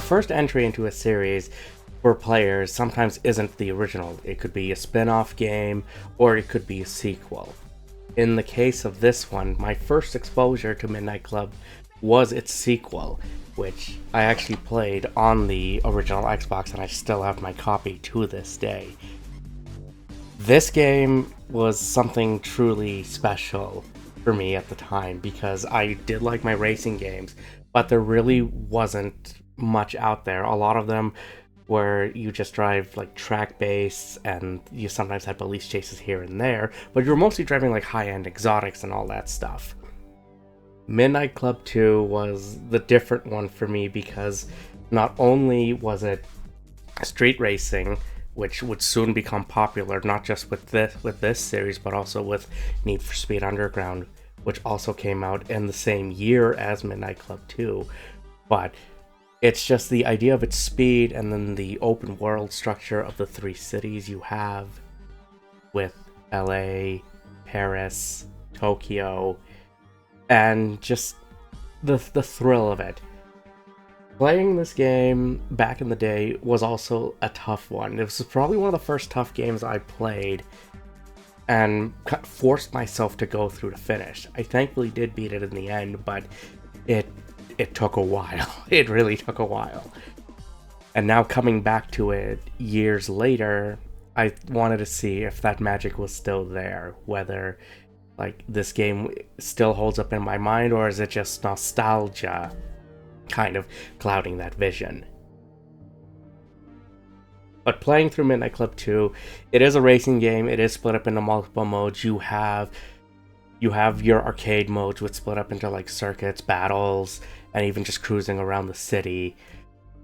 first entry into a series for players sometimes isn't the original. It could be a spin-off game, or it could be a sequel. In the case of this one, my first exposure to Midnight Club was its sequel, which I actually played on the original Xbox, and I still have my copy to this day. This game was something truly special for me at the time, because I did like my racing games, but there really wasn't much out there. A lot of them where you just drive like track-based, and you sometimes had police chases here and there, but you're mostly driving like high-end exotics and all that stuff. Midnight Club 2 was the different one for me, because not only was it street racing, which would soon become popular, not just with this series, but also with Need for Speed Underground, which also came out in the same year as Midnight Club 2, but it's just the idea of its speed, and then the open world structure of the three cities you have with LA, Paris, Tokyo, and just the thrill of it. Playing this game back in the day was also a tough one. It was probably one of the first tough games I played, and forced myself to go through to finish. I thankfully did beat it in the end, but it took a while. It really took a while. And now coming back to it years later, I wanted to see if that magic was still there, whether like this game still holds up in my mind, or is it just nostalgia kind of clouding that vision. But playing through Midnight Club 2, it is a racing game. It is split up into multiple modes. You have your arcade modes, which split up into like circuits, battles, and even just cruising around the city.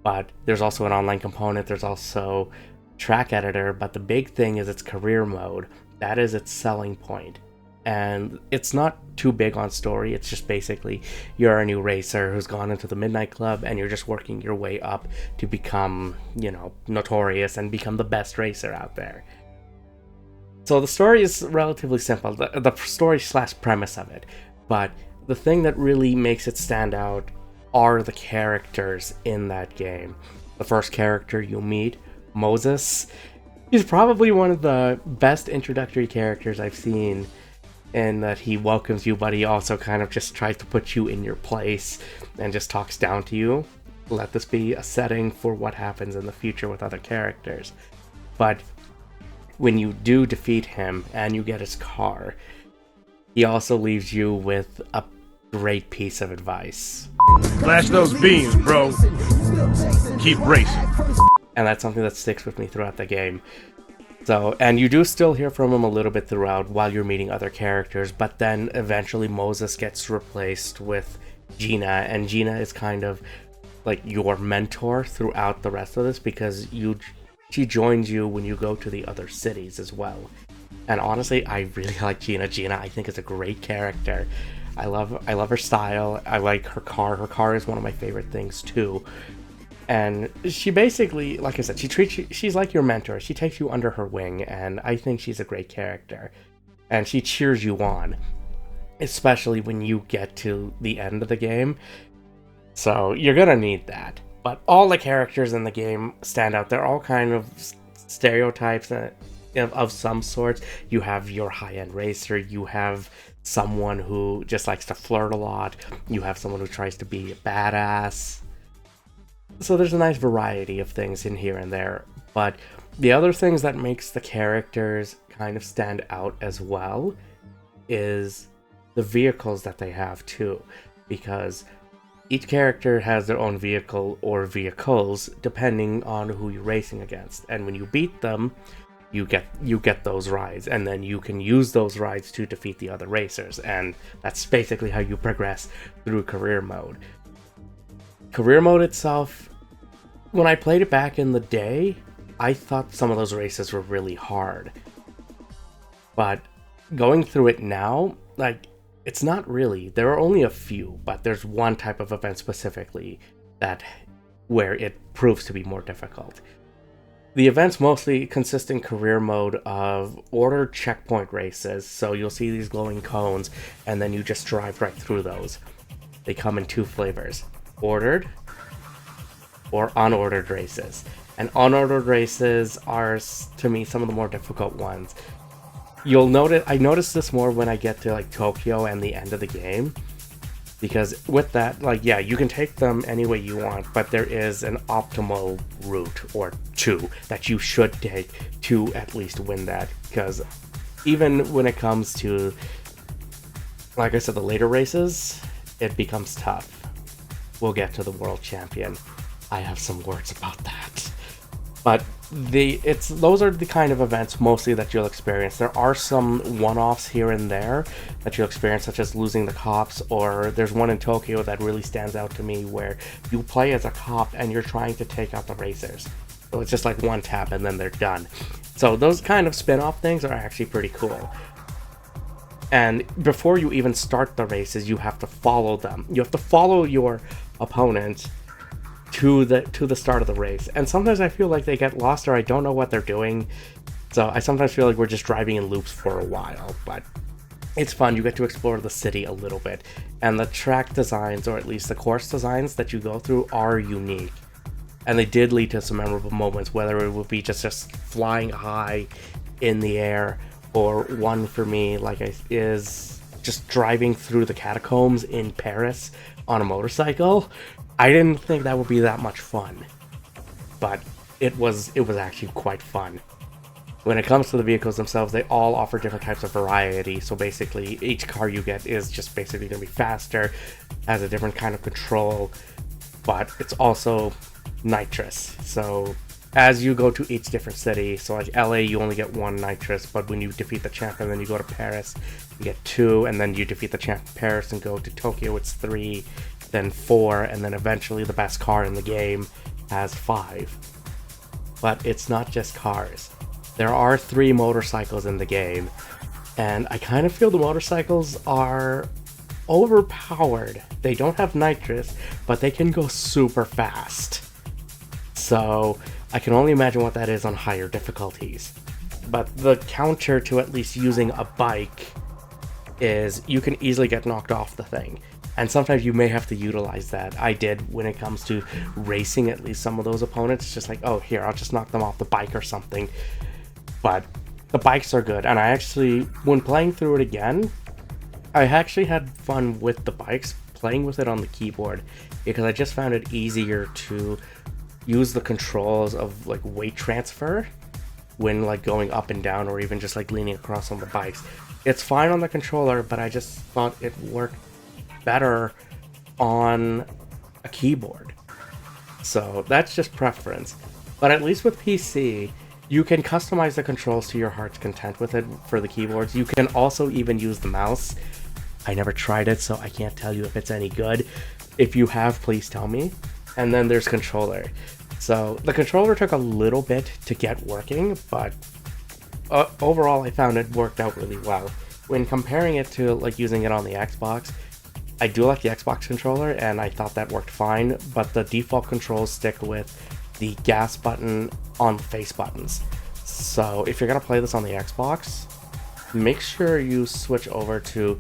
But there's also an online component. There's also track editor, but the big thing is its career mode. That is its selling point. And it's not too big on story. It's just basically you're a new racer who's gone into the Midnight Club, and you're just working your way up to become, notorious and become the best racer out there. So the story is relatively simple, the story / premise of it. But the thing that really makes it stand out are the characters in that game. The first character you meet, Moses, he's probably one of the best introductory characters I've seen, in that he welcomes you, but he also kind of just tries to put you in your place and just talks down to you. Let this be a setting for what happens in the future with other characters. But when you do defeat him and you get his car, he also leaves you with a great piece of advice. Flash those beams, bro. Keep racing. And that's something that sticks with me throughout the game. So, and you do still hear from him a little bit throughout while you're meeting other characters, but then eventually Moses gets replaced with Gina, and Gina is kind of like your mentor throughout the rest of this, because she joins you when you go to the other cities as well. And honestly, I really like Gina. Gina, I think, is a great character. I love her style. I like her car. Her car is one of my favorite things too. And she basically, like I said, she's like your mentor. She takes you under her wing, and I think she's a great character. And she cheers you on, especially when you get to the end of the game. So you're gonna need that. But all the characters in the game stand out. They're all kind of stereotypes of some sorts. You have your high-end racer. You have someone who just likes to flirt a lot. You have someone who tries to be a badass. So there's a nice variety of things in here and there. But the other things that makes the characters kind of stand out as well is the vehicles that they have too. Because each character has their own vehicle or vehicles depending on who you're racing against. And when you beat them, you get those rides, and then you can use those rides to defeat the other racers. And that's basically how you progress through career mode. Career mode itself, when I played it back in the day, I thought some of those races were really hard. But going through it now, it's not really. There are only a few, but there's one type of event specifically where it proves to be more difficult. The events mostly consist in career mode of ordered checkpoint races, so you'll see these glowing cones, and then you just drive right through those. They come in two flavors: ordered or unordered races. And unordered races are, to me, some of the more difficult ones. I notice this more when I get to like Tokyo and the end of the game, because with that, like, yeah, you can take them any way you want, but there is an optimal route or two that you should take to at least win that. Because even when it comes to, like I said, the later races, it becomes tough. We'll get to the world champion. I have some words about that. But those are the kind of events mostly that you'll experience. There are some one-offs here and there that you'll experience, such as losing the cops, or there's one in Tokyo that really stands out to me where you play as a cop and you're trying to take out the racers. So it's just like one tap and then they're done. So those kind of spin-off things are actually pretty cool. And before you even start the races, you have to follow them. You have to follow your opponent to the start of the race. And sometimes I feel like they get lost or I don't know what they're doing. So I sometimes feel like we're just driving in loops for a while, but it's fun. You get to explore the city a little bit. And the track designs, or at least the course designs that you go through, are unique. And they did lead to some memorable moments, whether it would be just flying high in the air, or one for me, is just driving through the catacombs in Paris on a motorcycle. I didn't think that would be that much fun, but it was actually quite fun. When it comes to the vehicles themselves, they all offer different types of variety. So basically, each car you get is just basically going to be faster, has a different kind of control, but it's also nitrous. So as you go to each different city, so like LA, you only get one nitrous, but when you defeat the champ and then you go to Paris, you get two, and then you defeat the champ in Paris and go to Tokyo, it's 3, then 4, and then eventually the best car in the game has 5. But it's not just cars. There are 3 motorcycles in the game, and I kind of feel the motorcycles are overpowered. They don't have nitrous, but they can go super fast. So I can only imagine what that is on higher difficulties. But the counter to at least using a bike is you can easily get knocked off the thing. And sometimes you may have to utilize that. I did when it comes to racing at least some of those opponents. It's just like, oh, here, I'll just knock them off the bike or something. But the bikes are good. And I actually, when playing through it again, I actually had fun with the bikes, playing with it on the keyboard, because I just found it easier to use the controls of like weight transfer when like going up and down, or even just like leaning across on the bikes. It's fine on the controller, but I just thought it worked better on a keyboard. So that's just preference. But at least with PC, you can customize the controls to your heart's content with it for the keyboards. You can also even use the mouse. I never tried it, so I can't tell you if it's any good. If you have, please tell me. And then there's controller. So the controller took a little bit to get working, but overall I found it worked out really well. When comparing it to like using it on the Xbox, I do like the Xbox controller and I thought that worked fine, but the default controls stick with the gas button on face buttons. So if you're gonna play this on the Xbox, make sure you switch over to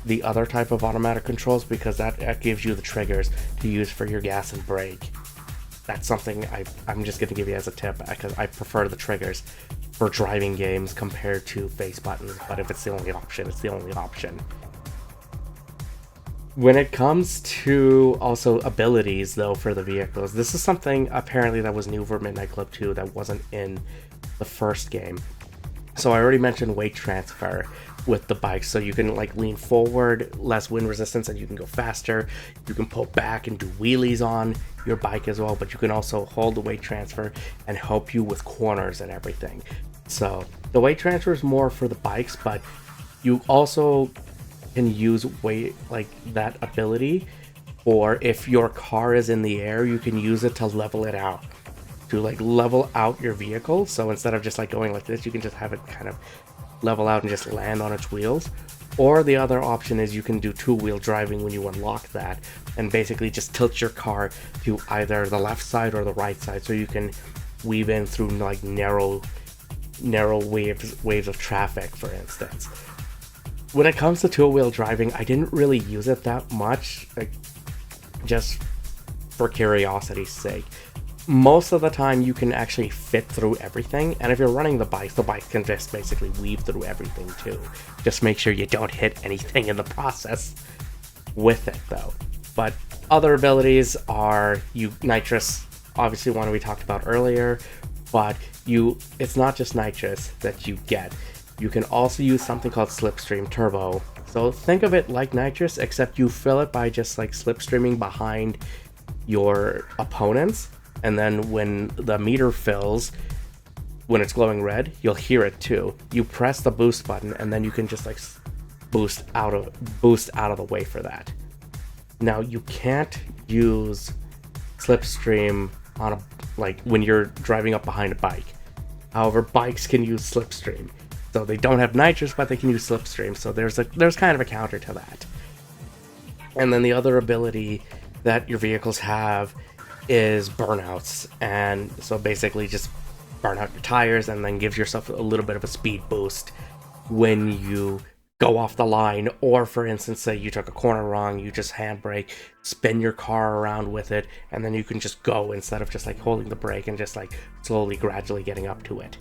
the other type of automatic controls, because that gives you the triggers to use for your gas and brake. That's something I'm just going to give you as a tip, because I prefer the triggers for driving games compared to face buttons, but if it's the only option, it's the only option. When it comes to also abilities, though, for the vehicles, this is something apparently that was new for Midnight Club 2 that wasn't in the first game. So I already mentioned weight transfer with the bikes, so you can like lean forward, less wind resistance, and you can go faster. You can pull back and do wheelies on your bike as well, but you can also hold the weight transfer and help you with corners and everything. So the weight transfer is more for the bikes, but you also can use weight, like that ability, or if your car is in the air, you can use it to level it out, to like level out your vehicle. So instead of just like going like this, you can just have it kind of level out and just land on its wheels. Or the other option is you can do two-wheel driving when you unlock that, and basically just tilt your car to either the left side or the right side, so you can weave in through like narrow waves of traffic, for instance. When it comes to two-wheel driving, I didn't really use it that much, like, just for curiosity's sake. most of the time you can actually fit through everything, and if you're running the bike can just basically weave through everything too. Just make sure you don't hit anything in the process with it though. But other abilities are nitrous, obviously one we talked about earlier, but it's not just nitrous that you get. You can also use something called slipstream turbo. So think of it like nitrous, except you fill it by just like slipstreaming behind your opponents, and then when the meter fills, when it's glowing red, you'll hear it too. You press the boost button, and then you can just like boost out of the way for that. Now you can't use slipstream on when you're driving up behind a bike. However, bikes can use slipstream. So they don't have nitrous, but they can use slipstream. So there's kind of a counter to that. And then the other ability that your vehicles have is burnouts. And so basically just burn out your tires and then gives yourself a little bit of a speed boost when you go off the line. Or for instance, say you took a corner wrong, you just handbrake, spin your car around with it, and then you can just go instead of just like holding the brake and just like slowly, gradually getting up to it.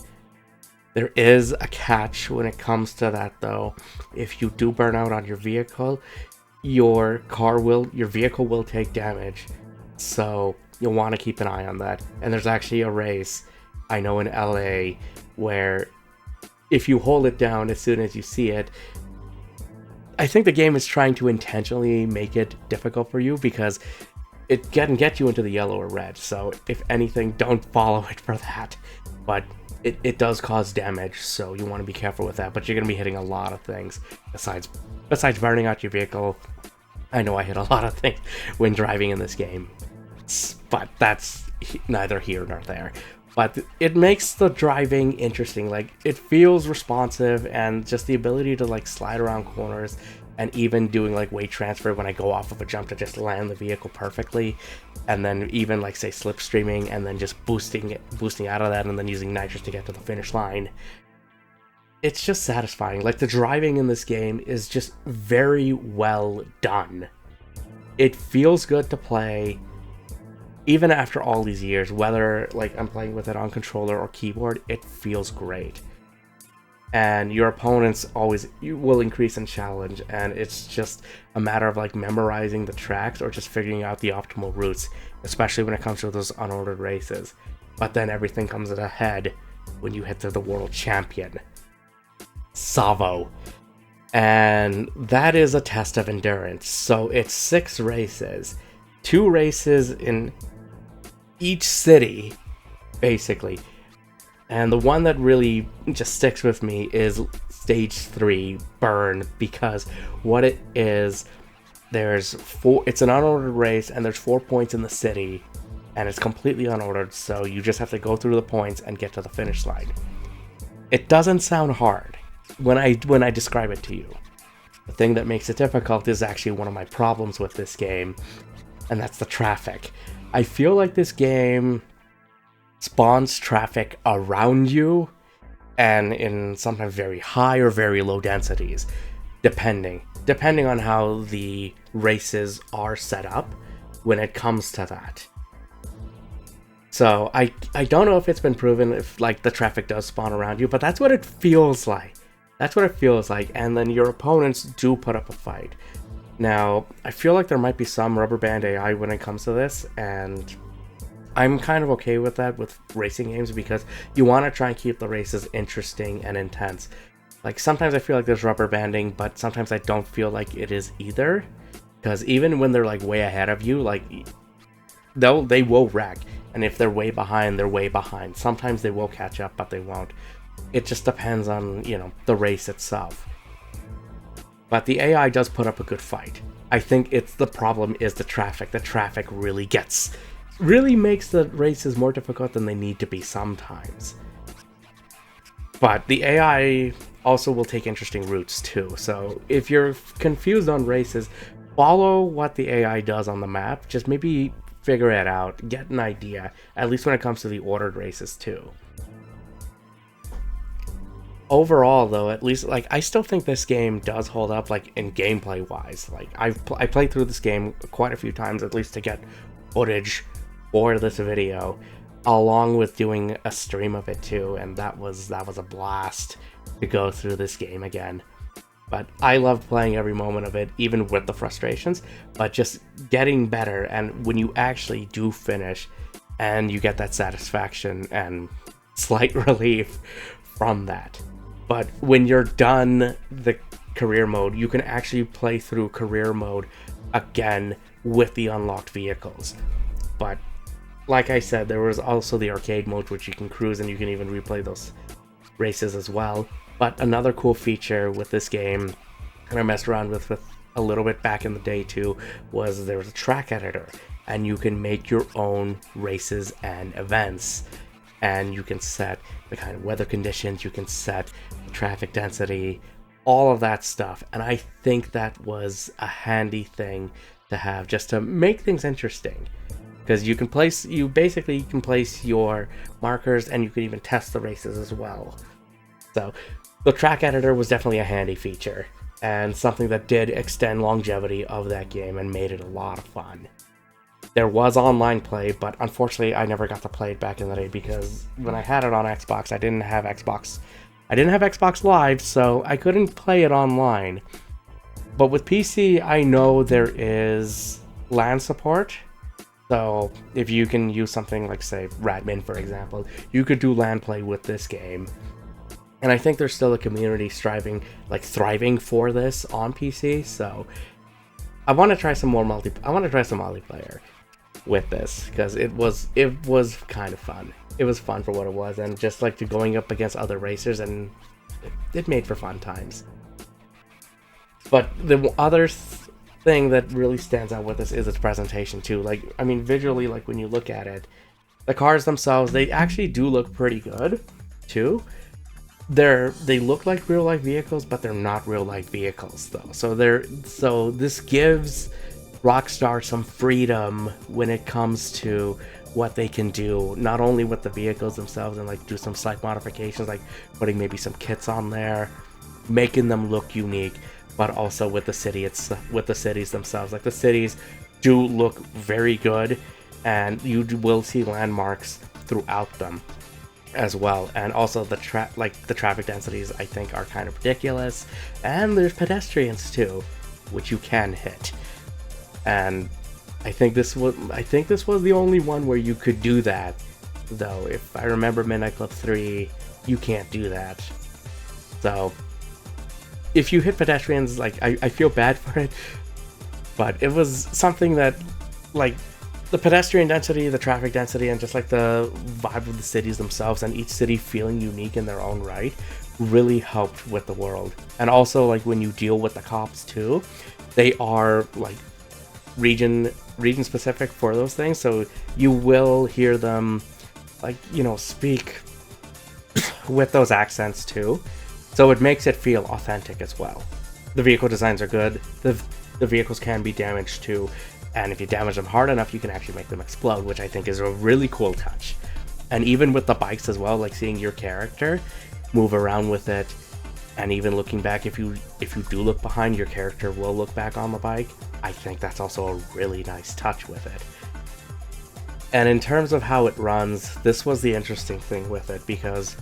There is a catch when it comes to that though. If you do burn out on your vehicle, your vehicle will take damage. So you'll want to keep an eye on that. And there's actually a race I know in LA where if you hold it down as soon as you see it, I think the game is trying to intentionally make it difficult for you because it can get you into the yellow or red. So if anything, don't follow it for that. But it does cause damage, so you want to be careful with that. But you're going to be hitting a lot of things besides burning out your vehicle. I know I hit a lot of things when driving in this game, but that's neither here nor there. But it makes the driving interesting. Like, it feels responsive, and just the ability to like slide around corners, and even doing like weight transfer when I go off of a jump to just land the vehicle perfectly, and then even like say slipstreaming and then just boosting out of that and then using nitrous to get to the finish line. It's just satisfying. Like, the driving in this game is just very well done. It feels good to play even after all these years, whether like I'm playing with it on controller or keyboard. It feels great. And your opponents will increase in challenge, and it's just a matter of like memorizing the tracks or just figuring out the optimal routes, especially when it comes to those unordered races. But then everything comes at a head when you hit the world champion, Savo. And that is a test of endurance. So it's 6 races, 2 races in each city, basically. And the one that really just sticks with me is stage 3, Burn, because what it is, it's an unordered race, and there's 4 points in the city, and it's completely unordered, so you just have to go through the points and get to the finish line. It doesn't sound hard when I describe it to you. The thing that makes it difficult is actually one of my problems with this game, and that's the traffic. I feel like this game spawns traffic around you, and in sometimes very high or very low densities, depending on how the races are set up when it comes to that. So I don't know if it's been proven if like the traffic does spawn around you, but that's what it feels like. And then your opponents do put up a fight. Now, I feel like there might be some rubber band AI when it comes to this, and I'm kind of okay with that with racing games because you want to try and keep the races interesting and intense. Like, sometimes I feel like there's rubber banding, but sometimes I don't feel like it is either. Because even when they're like way ahead of you, like they will wreck. And if they're way behind, they're way behind. Sometimes they will catch up, but they won't. It just depends on, the race itself. But the AI does put up a good fight. I think the problem is the traffic. The traffic really makes the races more difficult than they need to be sometimes. But the AI also will take interesting routes too. So if you're confused on races, follow what the AI does on the map. Just maybe figure it out, get an idea, at least when it comes to the ordered races too. Overall though, at least like I still think this game does hold up, like in gameplay wise. Like I played through this game quite a few times, at least to get footage for this video, along with doing a stream of it too, and that was a blast to go through this game again. But I loved playing every moment of it, even with the frustrations, but just getting better. And when you actually do finish and you get that satisfaction and slight relief from that. But when you're done the career mode, you can actually play through career mode again with the unlocked vehicles. But like I said, there was also the arcade mode, which you can cruise and you can even replay those races as well. But another cool feature with this game, and I messed around with a little bit back in the day too, was there was a track editor, and you can make your own races and events, and you can set the kind of weather conditions, you can set the traffic density, all of that stuff. And I think that was a handy thing to have, just to make things interesting, because you can place your markers, and you can even test the races as well. So the track editor was definitely a handy feature, and something that did extend longevity of that game and made it a lot of fun. There was online play, but unfortunately I never got to play it back in the day, because when I had it on Xbox, I didn't have Xbox Live, so I couldn't play it online. But with PC, I know there is LAN support. So if you can use something like, say, Radmin, for example, you could do LAN play with this game. And I think there's still a community thriving for this on PC. So I want to try some multiplayer with this, because it was kind of fun. It was fun for what it was, and just like going up against other racers, and it made for fun times. But the other thing that really stands out with this is its presentation too. Visually, when you look at it, the cars themselves, they actually do look pretty good too. They look like real life vehicles, but they're not real life vehicles though. So this gives Rockstar some freedom when it comes to what they can do, not only with the vehicles themselves and do some slight modifications, like putting maybe some kits on there, making them look unique, but also with the cities themselves. Like, the cities do look very good, and you will see landmarks throughout them as well. And also the traffic densities, I think, are kind of ridiculous, and there's pedestrians too, which you can hit. And I think this was the only one where you could do that, though. If I remember Midnight Club 3, you can't do that. So if you hit pedestrians, I feel bad for it, but it was something that, the pedestrian density, the traffic density, and just the vibe of the cities themselves, and each city feeling unique in their own right, really helped with the world. And also, when you deal with the cops too, they are region specific for those things, so you will hear them speak with those accents too, so it makes it feel authentic as well. The vehicle designs are good. The vehicles can be damaged too, and if you damage them hard enough, you can actually make them explode, which I think is a really cool touch. And even with the bikes as well, seeing your character move around with it, and even looking back, if you do look behind, your character will look back on the bike. I think that's also a really nice touch with it. And in terms of how it runs, this was the interesting thing with it, because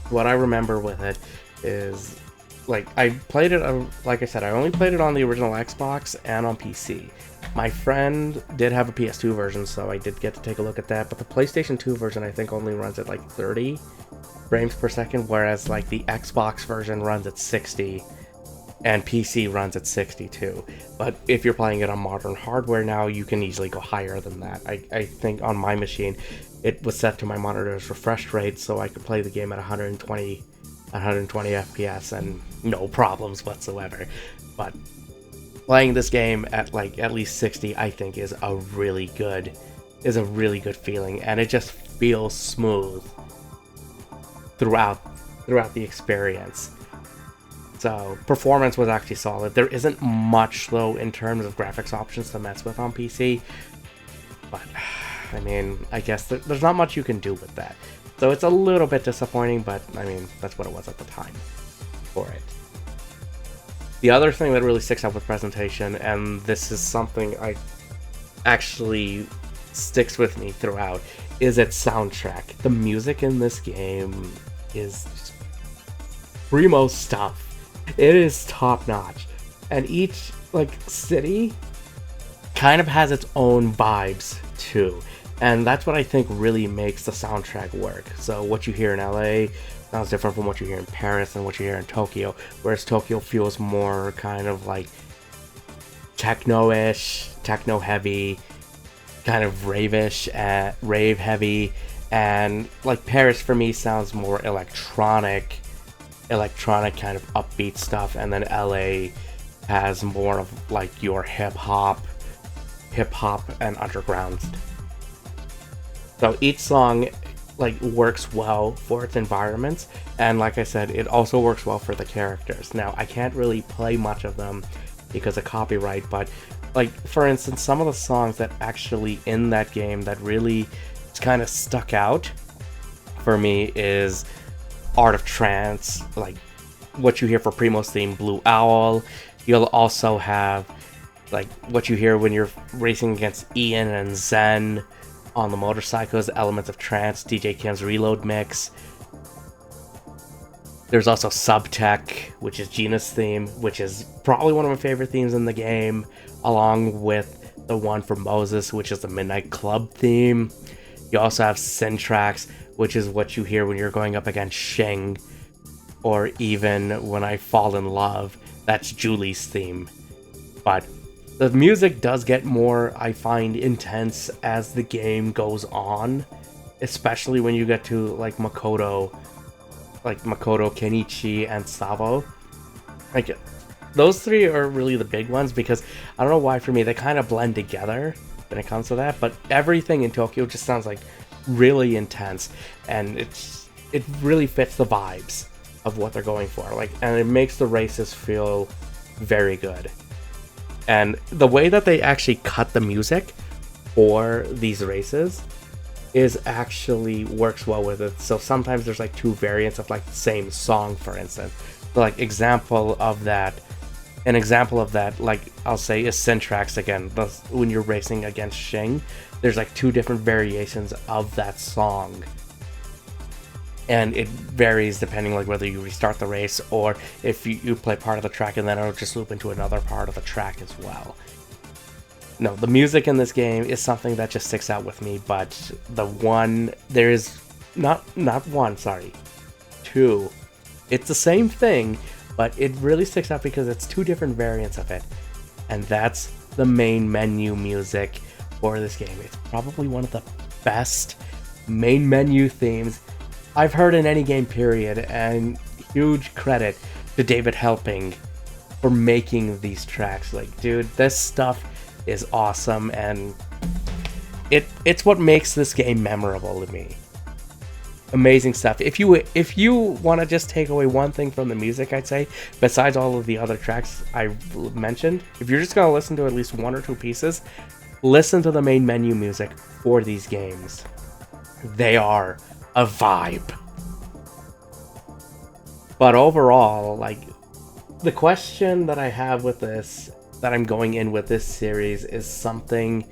what I remember with it is, I played it, like I said, I only played it on the original Xbox and on PC. My friend did have a PS2 version, so I did get to take a look at that, but the PlayStation 2 version I think only runs at 30 frames per second, whereas the Xbox version runs at 60, and PC runs at 62. But if you're playing it on modern hardware now, you can easily go higher than that. I think on my machine, it was set to my monitor's refresh rate, so I could play the game at 120 FPS and no problems whatsoever. But playing this game at at least 60, I think is a really good feeling, and it just feels smooth throughout the experience. So performance was actually solid. There isn't much though in terms of graphics options to mess with on PC, but I guess there's not much you can do with that. So it's a little bit disappointing, but that's what it was at the time for it. The other thing that really sticks out with presentation, and this is something I actually sticks with me throughout is its soundtrack. The music in this game is primo stuff. It is top notch, and each like city kind of has its own vibes too, and that's what I think really makes the soundtrack work. So what you hear in LA sounds different from what you hear in Paris and what you hear in Tokyo, whereas Tokyo feels more kind of like techno-ish, techno heavy, kind of rave-ish, rave heavy, and like Paris for me sounds more electronic kind of upbeat stuff, and then LA has more of like your hip hop and underground. So each song like works well for its environments, and like I said, it also works well for the characters. Now I can't really play much of them because of copyright, but like for instance, some of the songs that actually in that game that really kind of stuck out for me is Art of Trance, like what you hear for Primo's theme, Blue Owl. You'll also have like what you hear when you're racing against Ian and Zen on the motorcycles, Elements of Trance, DJ Kim's Reload Mix. There's also Subtech, which is Gina's theme, which is probably one of my favorite themes in the game, along with the one for Moses, which is the Midnight Club theme. You also have Syntrax, which is what you hear when you're going up against Shing, or even When I Fall in Love, that's Julie's theme. But the music does get more, I find, intense as the game goes on, especially when you get to like Makoto, Kenichi, and Savo. Like, those three are really the big ones, because I don't know why, for me, they kind of blend together when it comes to that, but everything in Tokyo just sounds like really intense, and it really fits the vibes of what they're going for, like, and it makes the races feel very good. And the way that they actually cut the music for these races is actually works well with it. So sometimes there's like two variants of like the same song, for instance. So like an example of that, like I'll say, is Syntrax again. When you're racing against Shing, there's like two different variations of that song, and it varies depending like whether you restart the race or if you play part of the track and then it'll just loop into another part of the track as well. No, the music in this game is something that just sticks out with me, but there is two. It's the same thing, but it really sticks out because it's two different variants of it, and that's the main menu music for this game. It's probably one of the best main menu themes I've heard in any game, period, and huge credit to David Helping for making these tracks. Like, dude, this stuff is awesome, and it's what makes this game memorable to me. Amazing stuff. If you want to just take away one thing from the music, I'd say, besides all of the other tracks I mentioned, if you're just going to listen to at least one or two pieces, listen to the main menu music for these games. They are a vibe. But overall, like, the question that I have with this, that I'm going in with this series, is something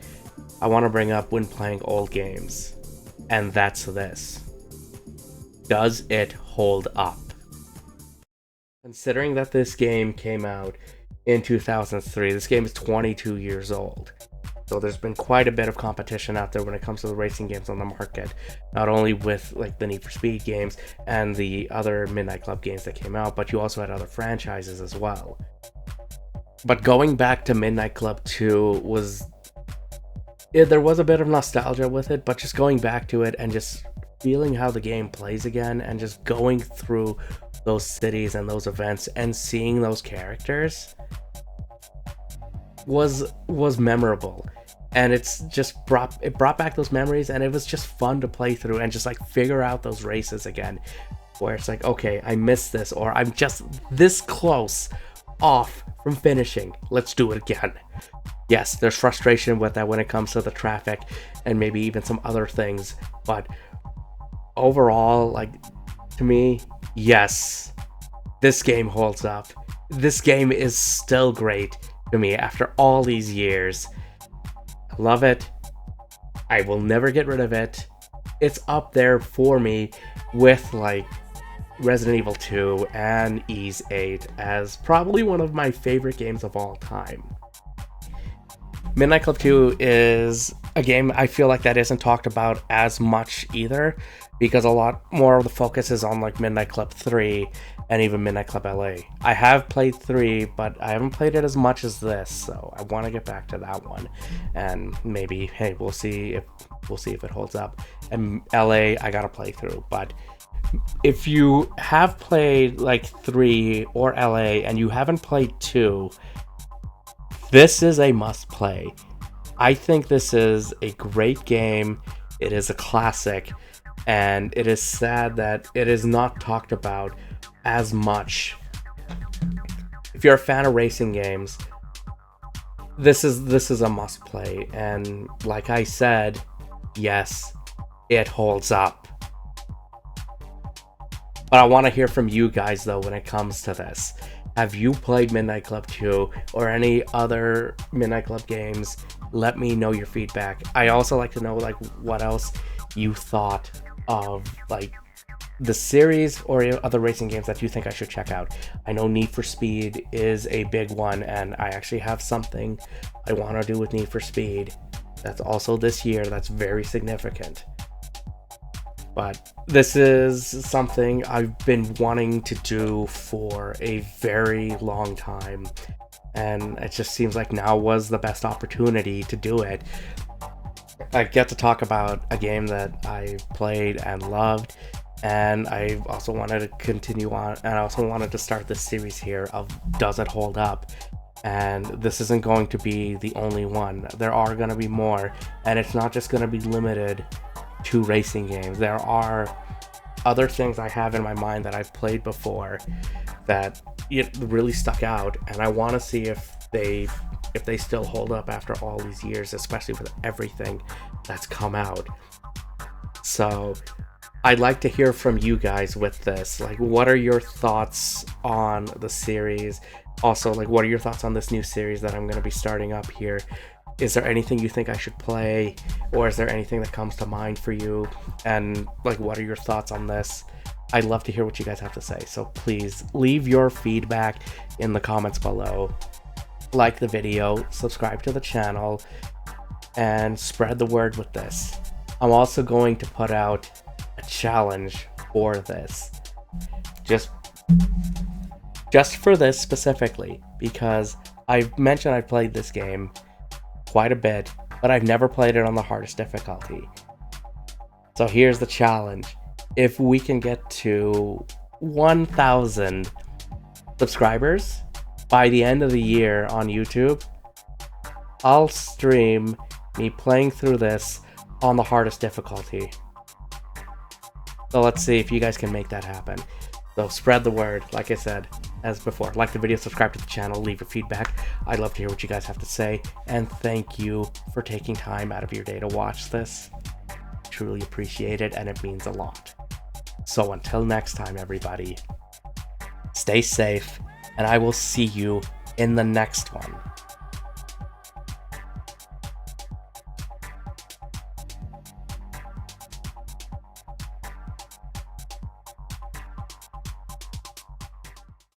I want to bring up when playing old games, and that's this: does it hold up? Considering that this game came out in 2003, this game is 22 years old. So there's been quite a bit of competition out there when it comes to the racing games on the market, not only with like the Need for Speed games and the other Midnight Club games that came out, but you also had other franchises as well. But going back to Midnight Club 2 there was a bit of nostalgia with it, but just going back to it and just feeling how the game plays again, and just going through those cities and those events and seeing those characters was memorable. And it's just brought back those memories, and it was just fun to play through and just like figure out those races again, where it's like, okay, I missed this, or I'm just this close off from finishing, let's do it again. Yes, there's frustration with that when it comes to the traffic and maybe even some other things, but overall, like, to me, yes, this game holds up. This game is still great to me after all these years. I love it. I will never get rid of it. It's up there for me with like Resident Evil 2 and Ys 8 as probably one of my favorite games of all time. Midnight Club 2 is a game I feel like that isn't talked about as much either, because a lot more of the focus is on like Midnight Club 3 and even Midnight Club LA. I have played 3, but I haven't played it as much as this, so I want to get back to that one. And maybe, hey, we'll see if it holds up. And LA, I gotta play through, but if you have played like 3 or LA and you haven't played 2, this is a must play. I think this is a great game. It is a classic, and it is sad that it is not talked about as much. If you're a fan of racing games, this is a must play, and like I said, yes, it holds up. But I want to hear from you guys though when it comes to this. Have you played Midnight Club 2 or any other Midnight Club games? Let me know your feedback. I also like to know like what else you thought of like the series or other racing games that you think I should check out. I know Need for Speed is a big one, and I actually have something I want to do with Need for Speed that's also this year that's very significant. But this is something I've been wanting to do for a very long time, and it just seems like now was the best opportunity to do it. I get to talk about a game that I played and loved, and I also wanted to continue on, and I also wanted to start this series here of Does It Hold Up? And this isn't going to be the only one. There are going to be more, and it's not just going to be limited to racing games. There are other things I have in my mind that I've played before that it really stuck out, and I want to see if they still hold up after all these years, especially with everything that's come out. So I'd like to hear from you guys with this. Like, what are your thoughts on the series? Also, like, what are your thoughts on this new series that I'm going to be starting up here? Is there anything you think I should play, or is there anything that comes to mind for you? And like, what are your thoughts on this? I'd love to hear what you guys have to say. So please leave your feedback in the comments below. Like the video, subscribe to the channel, and spread the word with this. I'm also going to put out a challenge for this. Just for this specifically, because I've mentioned I've played this game quite a bit, but I've never played it on the hardest difficulty. So here's the challenge. If we can get to 1,000 subscribers by the end of the year on YouTube, I'll stream me playing through this on the hardest difficulty. So let's see if you guys can make that happen. So spread the word, like I said, as before. Like the video, subscribe to the channel, leave your feedback. I'd love to hear what you guys have to say. And thank you for taking time out of your day to watch this. Truly appreciate it, and it means a lot. So until next time, everybody, stay safe, and I will see you in the next one.